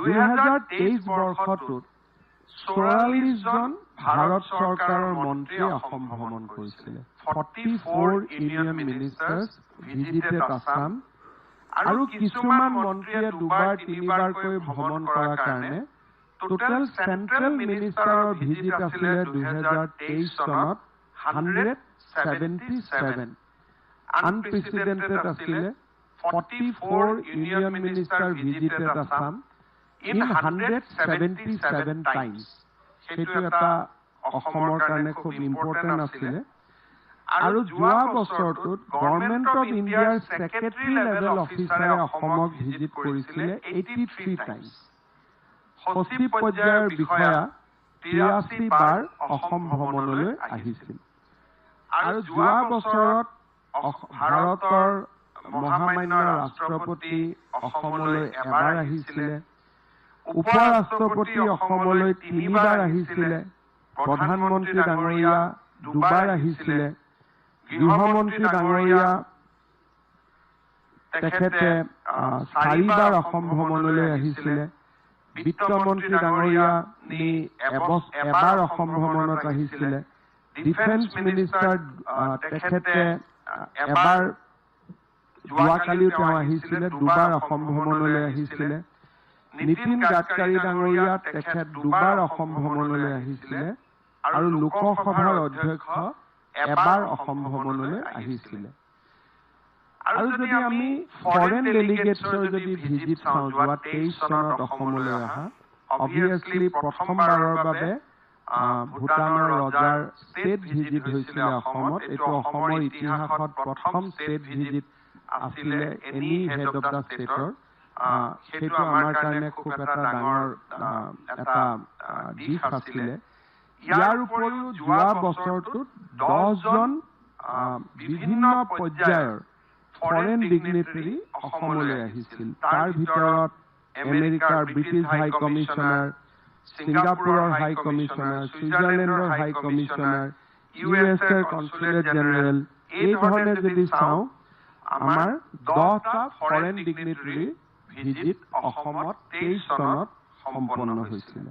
2023 বৰ্ষটোত 44 জন ভাৰত চৰকাৰৰ মন্ত্ৰীয়ে অসম ভ্ৰমণ কৰিছিলে। 44 ইউনিয়ন মিনিষ্টাৰ্ছ ভিজিটেড আসাম। আৰু কিছুমান মন্ত্ৰীয়ে দুবাৰ তিনিবাৰকৈ ভ্ৰমণ কৰাৰ কাৰণে টোটেল চেন্ট্ৰেল মিনিষ্টাৰৰ ভিজিট আছিলে 2023 চনত 177। আনপ্ৰেচিডেণ্টেড আছিলে 44 union minister visited Assam in 177 times. সেইটো এটা অসমৰ কাৰণে খুব ইম্পৰ্টেণ্ট আছিলে। আৰু যোৱা বছৰটোত গভৰ্ণমেণ্ট অফ ইণ্ডিয়াৰ ছেক্ৰেটাৰী লেভেল অফিচাৰে অসমক ভিজিট কৰিছিলে 83 টাইমছ। সচিব পৰ্যায়ৰ বিষয়া 83 বাৰ অসম ভ্ৰমণলৈ আহিছিল। আৰু যোৱা বছৰত ভাৰতৰ মহামান্য ৰাষ্ট্ৰপতি অসমলৈ এবাৰ আহিছিলে, উপ ৰাষ্ট্ৰপতি অসমলৈ 3 বাৰ আহিছিলে, প্ৰধানমন্ত্ৰী ডাঙৰীয়া 2 বাৰ আহিছিলে, গৃহমন্ত্ৰী ডাঙৰীয়া তেখেতে 4 বাৰ অসম ভ্ৰমণলৈ আহিছিলে, বিত্তমন্ত্ৰী ডাঙৰীয়া এবাৰ অসম ভ্ৰমণত আহিছিলে, ডিফেন্স মিনিষ্টাৰ তেখেতে এবাৰ যোৱাকালিও তেওঁ আহিছিলে, 2 বাৰ অসম ভ্ৰমণলৈ আহিছিলে, নীতিন গাডকাৰী ডাঙৰীয়া তেখেত 2 বাৰ অসম ভ্ৰমণলৈ আহিছিলে, আৰু লোকসভাৰ অধ্যক্ষ এবাৰ অসম ভ্ৰমণলৈ আহিছিলে। আৰু যদি আমি ফৰেন ডেলিগেটছৰ যদি ভিজিট চাওঁ যোৱা 23 চনত অসমলৈ অহা, অবভিয়াছলি প্ৰথমবাৰৰ বাবে ভূটানৰ ৰজাৰ ষ্টেট ভিজিট হৈছিলে অসমত। এইটো অসমৰ ইতিহাসত প্ৰথম ষ্টেট ভিজিট আছিলে এনি হেড অফ দ্য ষ্টেটৰ। সেইটো আমাৰ কাৰণে খুব এটা ডাঙৰ এটা দিশ আছিলে। ইয়াৰ উপৰিও যোৱা বছৰটোত 10 জন বিভিন্ন পৰ্যায়ৰ ফৰেন ডিগনিটাৰী অসমলৈ আহিছিল। তাৰ ভিতৰত আমেৰিকাৰ ব্ৰিটিছ হাই কমিছনাৰ, ছিংগাপুৰৰ হাই কমিছনাৰ, ছুইজাৰলেণ্ডৰ হাই কমিছনাৰ, USA কনচুলেট জেনেৰেল। এই ধৰণে যদি চাওঁ আমাৰ 10টা ফৰেন ডিগনিটাৰী ভিজিট অসমত 23 চনত সম্পন্ন হৈছিলে।